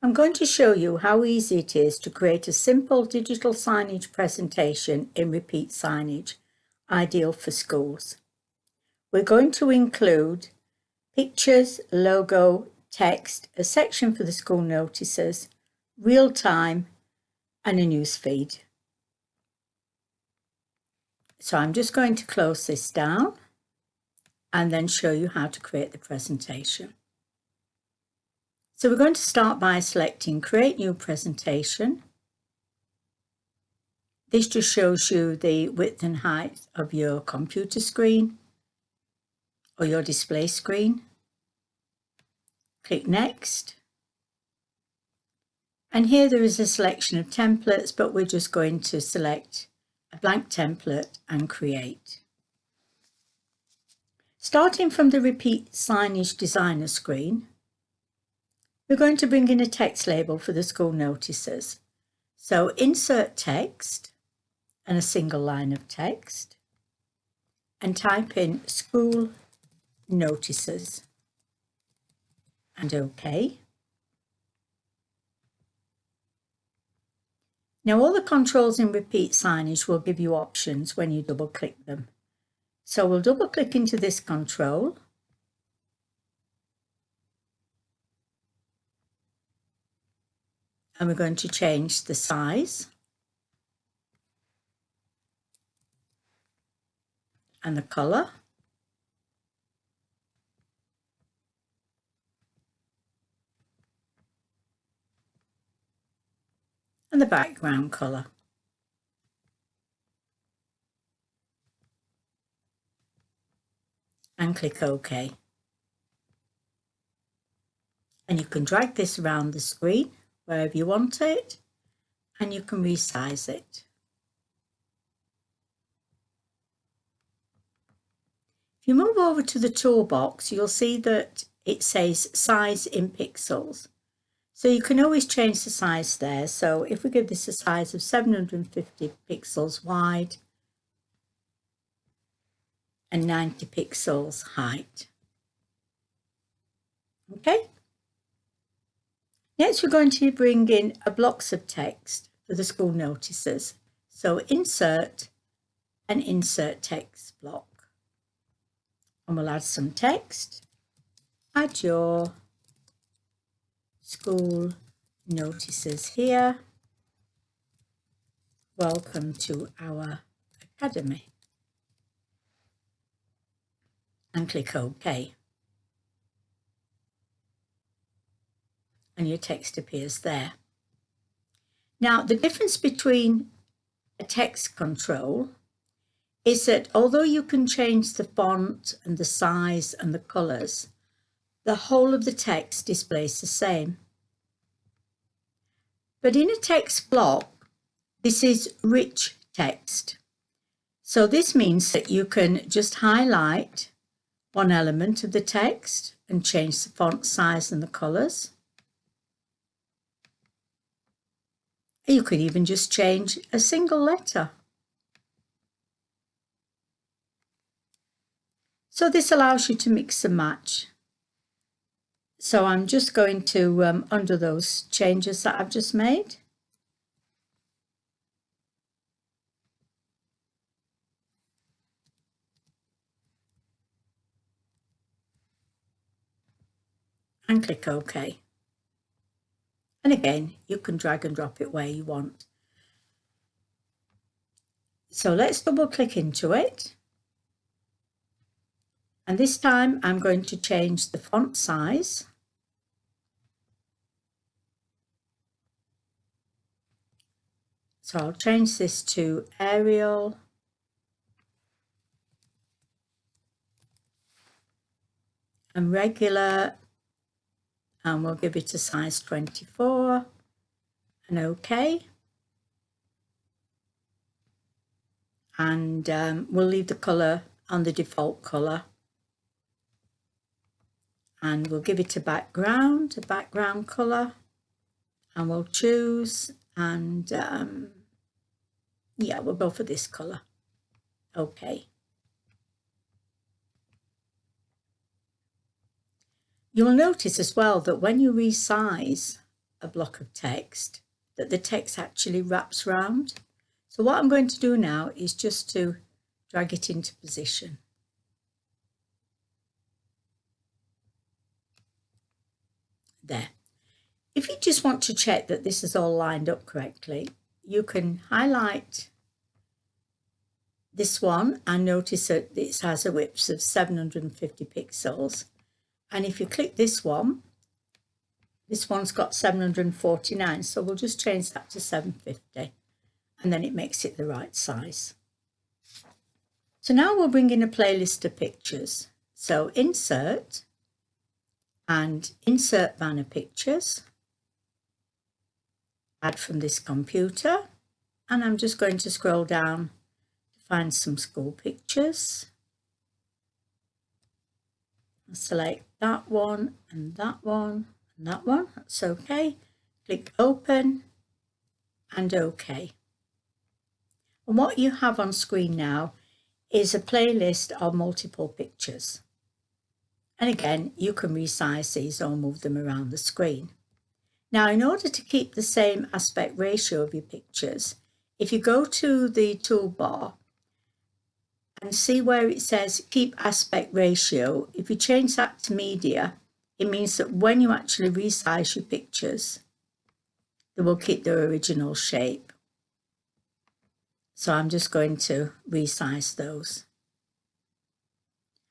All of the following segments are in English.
I'm going to show you how easy it is to create a simple digital signage presentation in Repeat Signage, ideal for schools. We're going to include pictures, logo, text, a section for the school notices, real time, and a news feed. So I'm just going to close this down and then show you how to create the presentation. So we're going to start by selecting Create New Presentation. This just shows you the width and height of your computer screen or your display screen. Click Next. And here there is a selection of templates, but we're just going to select a blank template and create. Starting from the Repeat Signage Designer screen, we're going to bring in a text label for the school notices. So insert text and a single line of text and type in school notices and OK. Now all the controls in Repeat Signage will give you options when you double click them. So we'll double click into this control. And we're going to change the size and the colour. And the background colour. And click OK. And you can drag this around the screen wherever you want it, and you can resize it. If you move over to the toolbox, you'll see that it says size in pixels. So you can always change the size there. So if we give this a size of 750 pixels wide and 90 pixels height. Okay. Next, we're going to bring in a blocks of text for the school notices. So insert an insert text block. And we'll add some text. Add your school notices here. Welcome to our academy. And click OK. And your text appears there. Now, the difference between a text control is that although you can change the font and the size and the colours, the whole of the text displays the same. But in a text block, this is rich text. So this means that you can just highlight one element of the text and change the font size and the colours. You could even just change a single letter. So this allows you to mix and match. So I'm just going to undo those changes that I've just made. And click OK. And again, you can drag and drop it where you want. So let's double click into it. And this time I'm going to change the font size. So I'll change this to Arial. And regular. And we'll give it a size 24 and OK. And we'll leave the colour on the default colour. And we'll give it a background colour. And we'll choose and yeah, we'll go for this colour. OK. You'll notice as well that when you resize a block of text that the text actually wraps round. So what I'm going to do now is just to drag it into position. There. If you just want to check that this is all lined up correctly, you can highlight this one and notice that it has a width of 750 pixels. And if you click this one's got 749, so we'll just change that to 750, and then it makes it the right size. So now we'll bring in a playlist of pictures. So insert and insert banner pictures, add from this computer, and I'm just going to scroll down to find some school pictures. I'll select that one and that one and that one. That's okay. Click open and OK. And what you have on screen now is a playlist of multiple pictures. And again, you can resize these or move them around the screen. Now, in order to keep the same aspect ratio of your pictures, if you go to the toolbar and see where it says keep aspect ratio, if you change that to media, it means that when you actually resize your pictures, they will keep their original shape. So I'm just going to resize those.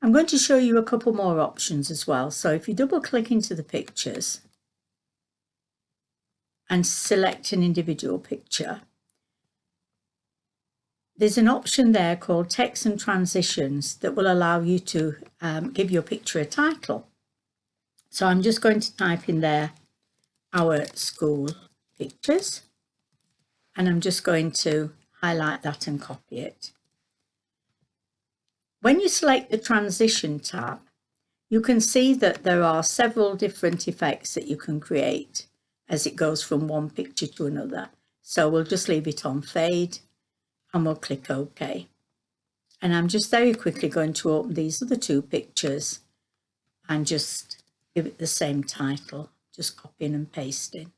I'm going to show you a couple more options as well. So if you double click into the pictures and select an individual picture, there's an option there called text and transitions that will allow you to give your picture a title. So I'm just going to type in there our school pictures, and I'm just going to highlight that and copy it. When you select the transition tab, you can see that there are several different effects that you can create as it goes from one picture to another. So we'll just leave it on fade and we'll click OK. And I'm just very quickly going to open these other two pictures and just give it the same title, just copying and pasting.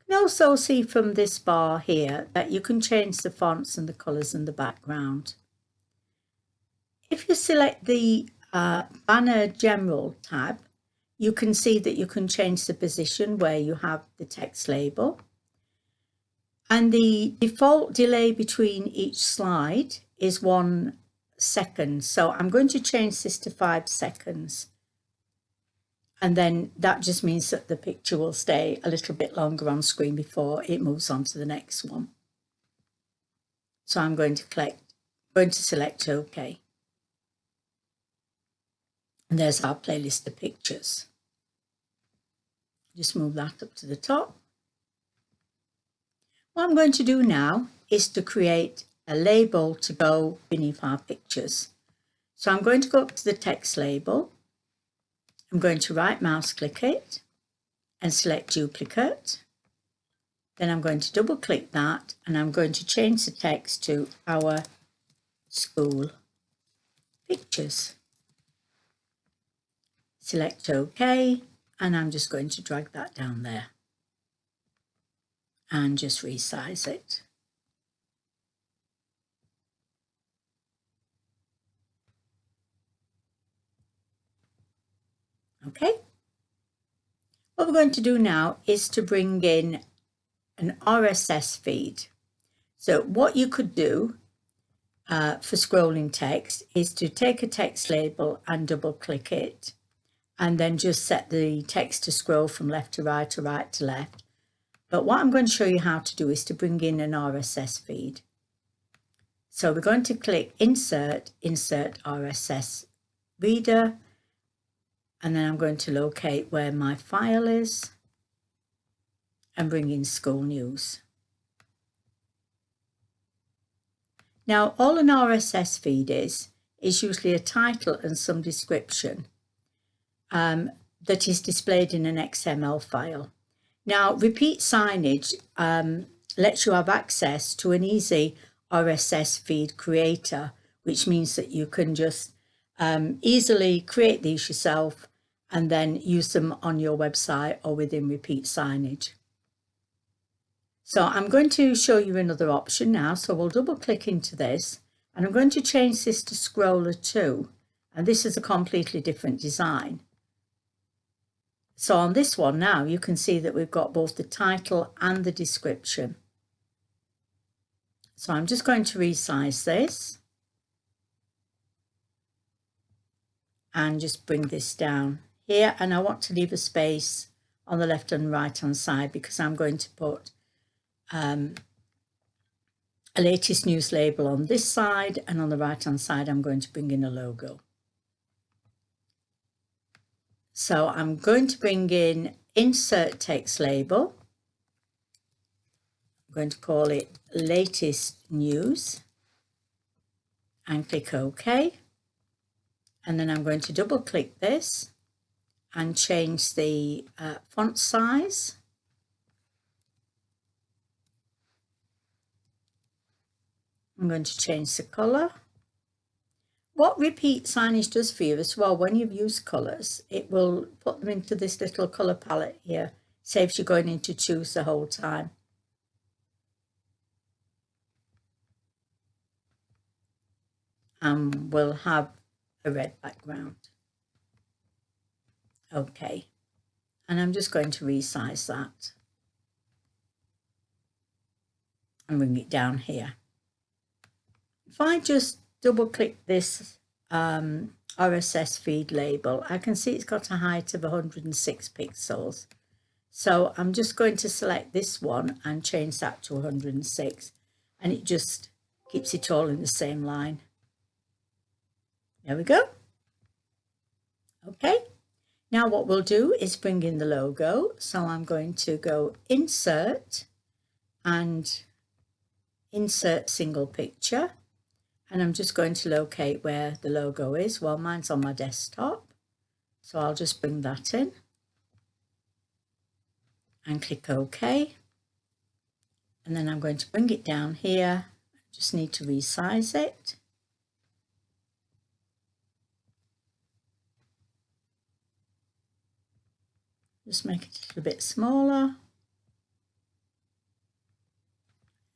You can also see from this bar here that you can change the fonts and the colours and the background. If you select the Banner General tab, you can see that you can change the position where you have the text label. And the default delay between each slide is 1 second. So I'm going to change this to 5 seconds. And then that just means that the picture will stay a little bit longer on screen before it moves on to the next one. So I'm going to select OK. And there's our playlist of pictures. Just move that up to the top. What I'm going to do now is to create a label to go beneath our pictures. So I'm going to go up to the text label. I'm going to right mouse click it and select duplicate. Then I'm going to double click that and I'm going to change the text to our school pictures. Select OK, and I'm just going to drag that down there and just resize it. Okay. What we're going to do now is to bring in an RSS feed. So what you could do for scrolling text is to take a text label and double click it, and then just set the text to scroll from left to right or right to left. But what I'm going to show you how to do is to bring in an RSS feed. So we're going to click Insert, Insert RSS Reader, and then I'm going to locate where my file is and bring in School News. Now, all an RSS feed is usually a title and some description that is displayed in an XML file. Now, Repeat Signage lets you have access to an easy RSS feed creator, which means that you can just easily create these yourself and then use them on your website or within Repeat Signage. So I'm going to show you another option now. So we'll double click into this and I'm going to change this to Scroller 2. And this is a completely different design. So on this one now, you can see that we've got both the title and the description. So I'm just going to resize this and just bring this down here. And I want to leave a space on the left and right hand side because I'm going to put a latest news label on this side, and on the right hand side I'm going to bring in a logo. So I'm going to bring in insert text label. I'm going to call it latest news and click OK. And then I'm going to double click this and change the font size. I'm going to change the colour. What Repeat Signage does for you as well, when you've used colours, it will put them into this little colour palette here. Saves you going in to choose the whole time. And we'll have a red background. Okay. And I'm just going to resize that and bring it down here. If I just double click this RSS feed label, I can see it's got a height of 106 pixels. So I'm just going to select this one and change that to 106, and it just keeps it all in the same line. There we go. Okay, now what we'll do is bring in the logo. So I'm going to go Insert and Insert Single Picture. And I'm just going to locate where the logo is. Well, mine's on my desktop. So I'll just bring that in and click OK. And then I'm going to bring it down here. I just need to resize it. Just make it a little bit smaller.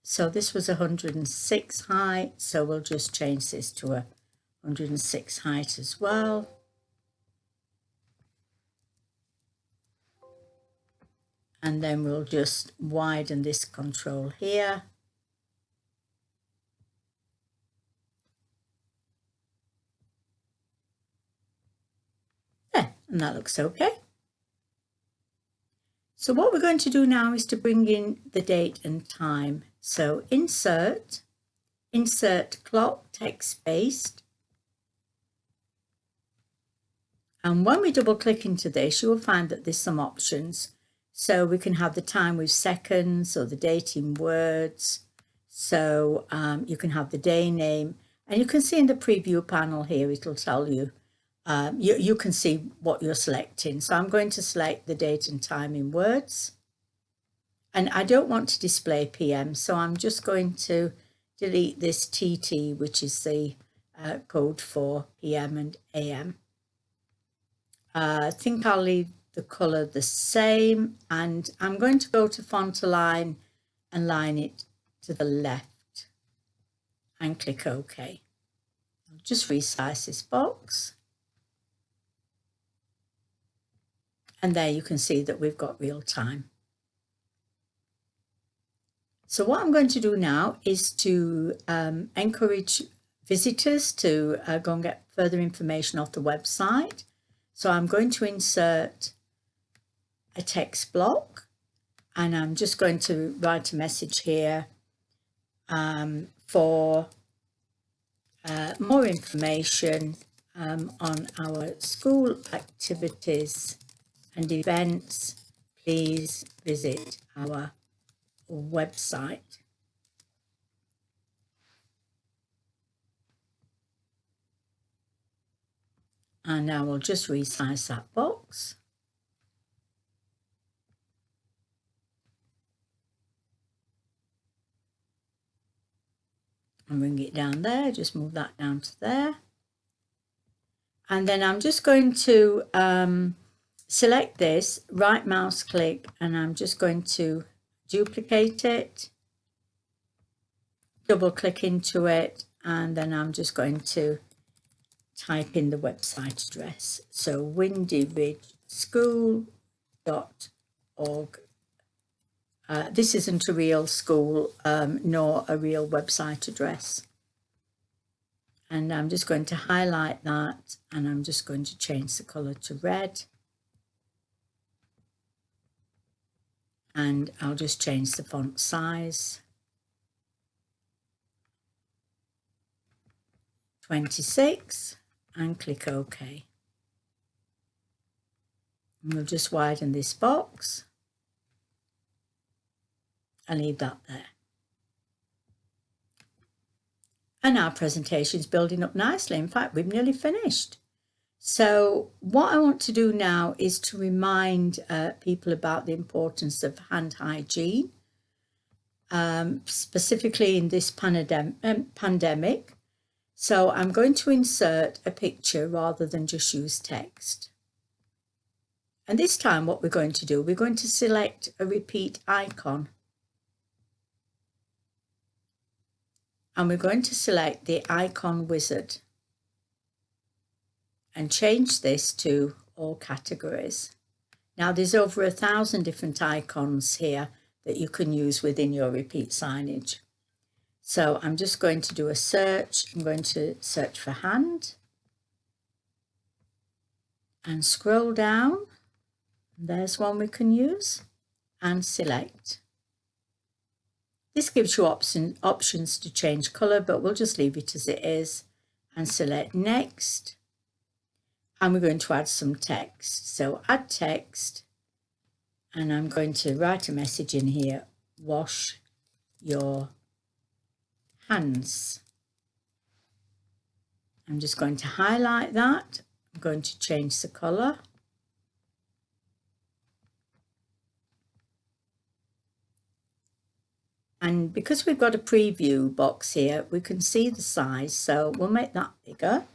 So this was 106 height, so we'll just change this to a 106 height as well. And then we'll just widen this control here. There, and that looks okay. So what we're going to do now is to bring in the date and time. So insert clock text based. And when we double click into this, you will find that there's some options. So we can have the time with seconds or the date in words. So you can have the day name, and you can see in the preview panel here, it'll tell you, you can see what you're selecting. So I'm going to select the date and time in words. And I don't want to display PM, so I'm just going to delete this TT, which is the code for PM and AM. I think I'll leave the colour the same, and I'm going to go to font align and line it to the left and click OK. I'll just resize this box. And there you can see that we've got real time. So what I'm going to do now is to encourage visitors to go and get further information off the website. So I'm going to insert a text block, and I'm just going to write a message here for more information on our school activities and events. Please visit our website. And now we'll just resize that box. And bring it down there, just move that down to there. And then I'm just going to select this, right mouse click, and I'm just going to duplicate it, double click into it, and then I'm just going to type in the website address. So windyridgeschool.org. This isn't a real school nor a real website address. And I'm just going to highlight that, and I'm just going to change the color to red. And I'll just change the font size. 26, and click OK. And we'll just widen this box and leave that there. And our presentation is building up nicely. In fact, we've nearly finished. So what I want to do now is to remind people about the importance of hand hygiene, specifically in this pandemic. So I'm going to insert a picture rather than just use text. And this time what we're going to do, we're going to select a repeat icon. And we're going to select the icon wizard and change this to all categories. Now there's over 1,000 different icons here that you can use within your repeat signage. So I'm just going to do a search. I'm going to search for hand and scroll down. There's one we can use and select. This gives you options to change colour, but we'll just leave it as it is and select next. And we're going to add some text. So add text, and I'm going to write a message in here, wash your hands. I'm just going to highlight that. I'm going to change the colour. And because we've got a preview box here, we can see the size, so we'll make that bigger.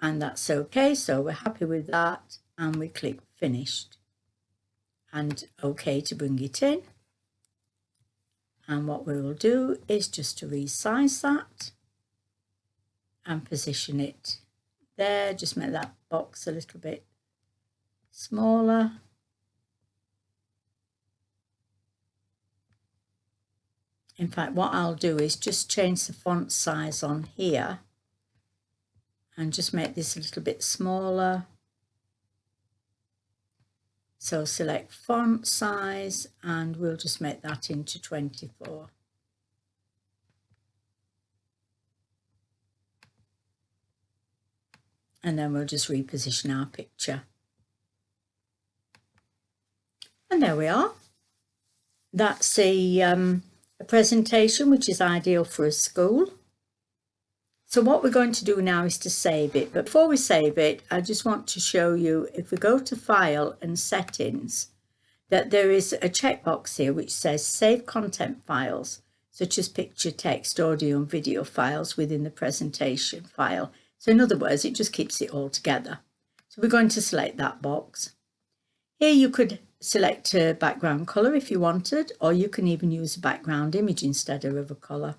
And that's okay, so we're happy with that, and we click finished and OK to bring it in. And what we will do is just to resize that and position it there. Just make that box a little bit smaller. In fact, what I'll do is just change the font size on here and just make this a little bit smaller. So select font size, and we'll just make that into 24. And then we'll just reposition our picture. And there we are. That's a presentation which is ideal for a school. So what we're going to do now is to save it. But before we save it, I just want to show you, if we go to File and Settings, that there is a checkbox here which says Save Content Files, such as picture, text, audio and video files within the presentation file. So in other words, it just keeps it all together. So we're going to select that box. Here you could select a background colour if you wanted, or you can even use a background image instead of a colour.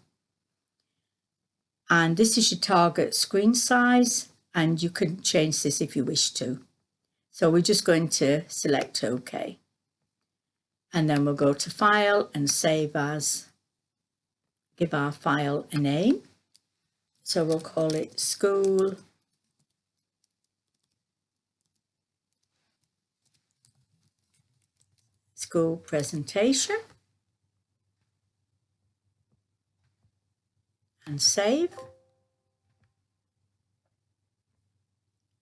And this is your target screen size, and you can change this if you wish to. So we're just going to select OK. And then we'll go to File and Save As. Give our file a name. So we'll call it School Presentation. And save.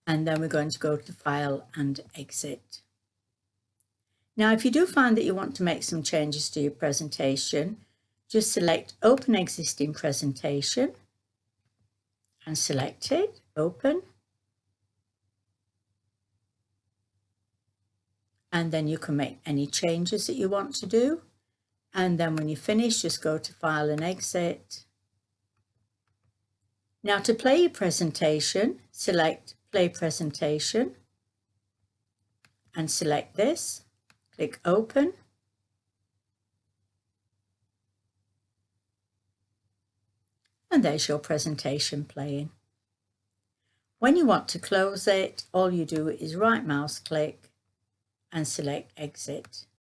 And then we're going to go to File and Exit. Now, if you do find that you want to make some changes to your presentation, just select Open Existing Presentation and select it, Open. And then you can make any changes that you want to do. And then when you finish, just go to File and Exit. Now to play your presentation, select Play Presentation and select this. Click Open. And there's your presentation playing. When you want to close it, all you do is right mouse click and select Exit.